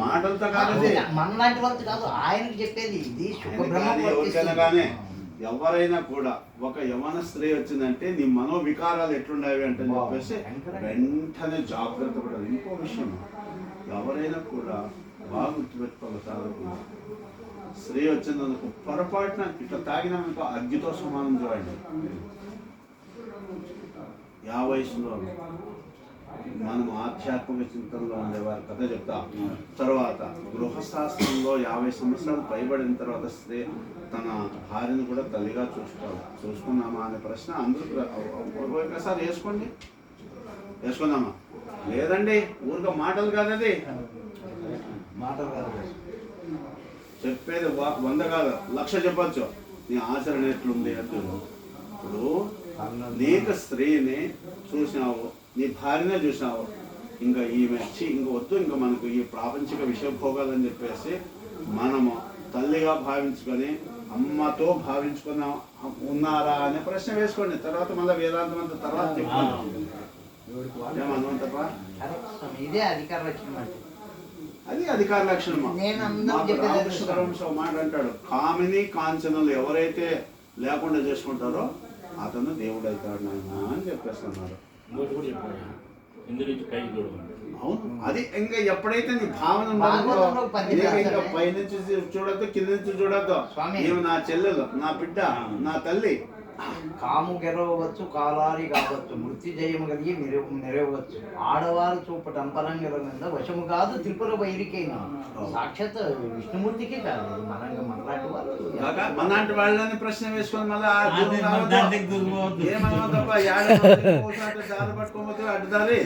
మాటలతో కాదు, మన లాంటి వాళ్ళతో కాదు, ఆయనకి చెప్పేది ఇది. ఎవరికైనా కానీ ఎవరైనా కూడా ఒక యవన స్త్రీ వచ్చిందంటే నీ మనోవికారాలు ఎట్లుండేవి అంటే చెప్పేసి వెంటనే జాగ్రత్త పడాలి. ఇంకో విషయం, ఎవరైనా కూడా బాగా గుర్తుపెట్టుకోవాలి. స్త్రీ వచ్చిందనుకో పొరపాటున ఇట్లా తాగినామనుకో అగ్గితో సమానం చూడండి. 50 వయసులో మనం ఆధ్యాత్మిక చింతనలో ఉండేవారు కథ చెప్తా. తర్వాత గృహశాస్త్రంలో 50 సంవత్సరాలు పైబడిన తర్వాత స్త్రీ తన భార్యను కూడా తల్లిగా చూసుకున్నామా అనే ప్రశ్న అందరూ ఒకసారి వేసుకుందామా? లేదండి, ఊరిగా మాటలు కాదు, అది మాటలు కాదు, చెప్పేది 100 కాదు 1,00,000 చెప్పచ్చు. నీ ఆచరణ ఎట్లుంది అంటే, ఇప్పుడు నీకు స్త్రీని చూసినావు, నీ భార్యనే చూసినావు, ఇంకా ఈమె ఇంక వద్దు, ఇంకా మనకు ఈ ప్రాపంచిక విషయభోగాలని చెప్పేసి మనము తల్లిగా భావించుకొని అమ్మతో భావించుకున్నా ఉన్నారా అనే ప్రశ్న వేసుకోండి. తర్వాత మళ్ళీ వేదాంతం అంతా తర్వాత చెప్పుకోండి. ఏమనుకుంటా, ఇదే అధికార లక్షణం అంటే, అది అధికార లక్షణం. రామకృష్ణ మాట అంటాడు, కామిని కాంచనలు ఎవరైతే లేకుండా చేసుకుంటారో అతను దేవుడు అవుతాడు నాయన అని చెప్పేస్తున్నారు. అవును, అది ఇంకా ఎప్పుడైతే నీ భావన ఇంకా పైనుంచి చూడద్దు, కింద నుంచి చూడద్దు. ఈమె నా చెల్లెలు, నా బిడ్డ, నా తల్లి. కాము గెలవచ్చు, కాలారి కావచ్చు, మృత్యు జయము కలిగి నెరవచ్చు. ఆడవారు చూపట అంపరంగల మీద వశము కాదు త్రిపుర వైరికైనా. సాక్షాత్ విష్ణుమూర్తికే కాదు, మనలాంటి వాళ్ళు, మనలాంటి వాళ్ళని ప్రశ్న వేసుకొని మళ్ళీ ఏమన్నా తప్ప దారి పట్టుకోకపోతే అడ్డుదారి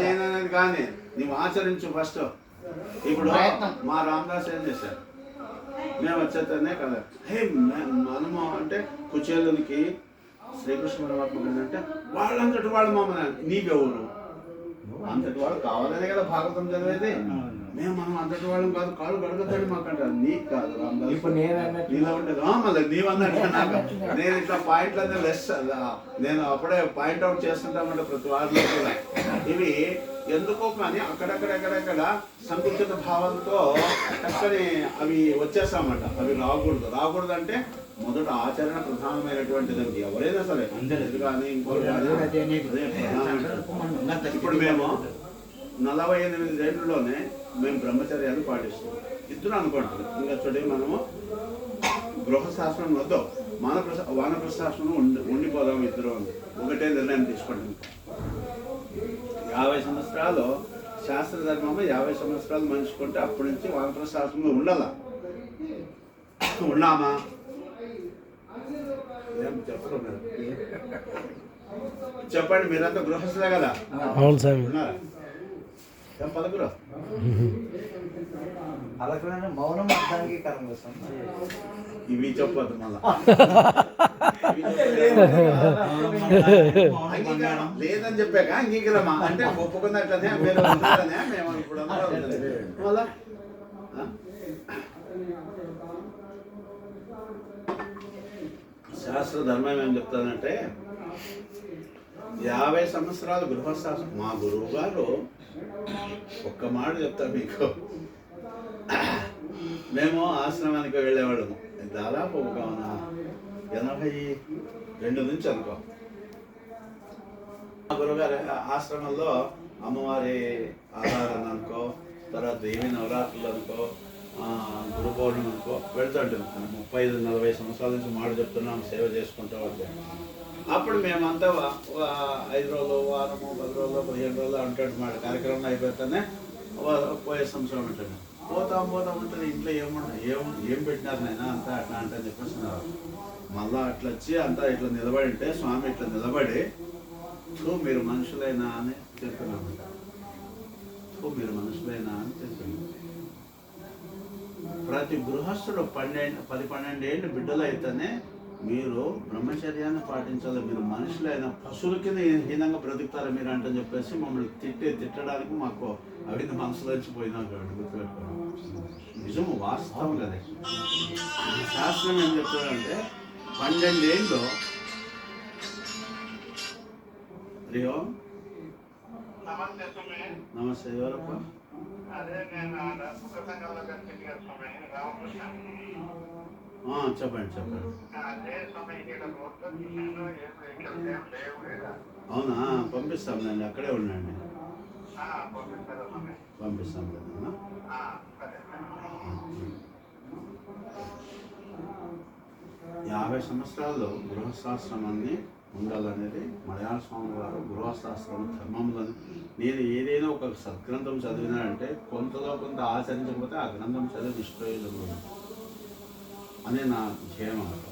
నేననేది కానీ నువ్వు ఆచరించు ఫస్ట్. ఇప్పుడు మా రామదాస్ ఏం చేశారు, మేము వచ్చేతనే కదా, మనము అంటే కుచేలునికి శ్రీకృష్ణ పరమాత్మ అంటే వాళ్ళంతటి వాళ్ళు మమ్మల్ని, నీకెవరు అంతటి వాళ్ళు కావాలనే కదా భాగవతం చదివేది. మనం అంతటి వాళ్ళం కాదు, కాళ్ళు గడగతాడు మాకంటారు. నీకు కాదు రామదాస్, నీలో ఉండేది మళ్ళీ నీవన్నట్టు. నాకు నేను ఇట్లా పాయింట్లన్నీ లెస్, నేను అప్పుడే పాయింట్ అవుట్ చేస్తుంటామంటే ప్రతి వారిలో కూడా. ఇవి ఎందుకో కానీ అక్కడెక్కడెక్కడెక్కడ సంకుచిత భావాలతో చక్కని అవి వచ్చేస్తామట. అవి రాకూడదు అంటే మొదట ఆచరణ ప్రధానమైనటువంటిది. ఎవరైనా సరే కానీ ఇంకోటి కానీ. ఇప్పుడు మేము 48 ఏళ్ళలోనే మేము బ్రహ్మచర్యాలు పాటిస్తాం. ఇద్దరు అనుకుంటున్నాం ఇంకా చూడండి, మనము గృహశాస్త్రం వద్దు, వానప్రస్థాశ్రమం ఉండిపోదాం ఇద్దరు ఒకటే నిర్ణయం తీసుకోండి. 50 సంవత్సరాలు శాస్త్ర ధర్మము, 50 సంవత్సరాలు మనిషికుంటే అప్పటి నుంచి వానప్రస్థాశ్రమంలో ఉండాలా. ఉన్నామా? ఏం చెప్పరు మీరు, చెప్పండి. మీరంతా గృహస్థులే కదా? అవును సార్. ఉన్నారా? ఏం పలుకురు? మౌనం అర్థానికి కారణం. ఇవి చెప్పద్దు మళ్ళా. లేదని చెప్పాక అంగీకారమా అంటే ఒప్పుకున్నట్లనే మీరు ఉన్నారనే మేము ఇప్పుడు మళ్ళా. శాస్త్ర ధర్మం ఏం చెప్తానంటే 50 సంవత్సరాలు గృహశాస్త్రం. మా గురువు గారు ఒక్క మాట చెప్తారు మీకు. మేము ఆశ్రమానికి వెళ్ళేవాళ్ళము దాదాపు ఒక 82 నుంచి అనుకో. మా గురువుగారి ఆశ్రమంలో అమ్మవారి ఆరాధన అనుకో, తర్వాత దేవి నవరాత్రులు అనుకో, గురు పౌర్ణమి అనుకో వెళ్తుంటాం. 35-40 సంవత్సరాల నుంచి మాట చెప్తున్నాం, సేవ చేసుకుంటూ ఉంటాం. అప్పుడు మేమంతా 5 రోజులు, వారము, 10 రోజులు, 15 రోజులు అంటాడు మాట. కార్యక్రమం అయిపోతేనే పోయే సంవత్సరం ఉంటాను. పోతాం ఉంటుంది. ఇంట్లో ఏం పెట్టినారు నేను అంతా అట్లా అంటే అని చెప్పేసి మళ్ళా అట్లా వచ్చి అంతా ఇట్లా నిలబడి ఉంటే స్వామి ఇట్లా నిలబడి మీరు మనుషులైనా అని చెప్పినామంట. మీరు మనుషులైనా అని చెప్పినాం. ప్రతి గృహస్థుడు 10-12 ఏళ్ళు బిడ్డలు అయితేనే మీరు బ్రహ్మచర్యాన్ని పాటించాలి. మీరు మనుషులైన పశువుల కింద హీనంగా బ్రతుకుతారు మీరు అంటే చెప్పేసి మమ్మల్ని తిట్టడానికి మాకు అవింది మనసులో వచ్చిపోయినా గుర్తుపెట్టుకోండి. నిజము, వాస్తవం కదా. శాస్త్రం ఏం చెప్తారంటే 12 ఏళ్ళు నమస్తే స్వామి. నమస్తే, ఎవరప్ప? అదే నేను ముఖ సంఘంలో కనిపించారు స్వామి, రామకృష్ణ. చెప్పండి చెప్పండి. అదే స్వామి, ఇక్కడ రోడ్లో చూసాను, ఏం వెహికల్స్ ఏం లేవు కదా. అవునా, పంపిస్తాం నేను, అక్కడే ఉండండి. పంపిస్తారా స్వామి? పంపిస్తాం కదా. సరే. 50 సంవత్సరాల్లో గృహస్థాశ్రమాన్ని ఉండాలనేది మలయాళ స్వామి వారు గృహస్థాశ్రమ ధర్మములని. నేను ఏదైనా ఒక సద్గ్రంథం చదివినానంటే కొంతలో కొంత ఆచరించకపోతే ఆ గ్రంథం చదివి నిష్ప్రయోజనం అనే నా ధ్యేయం అన్నమాట.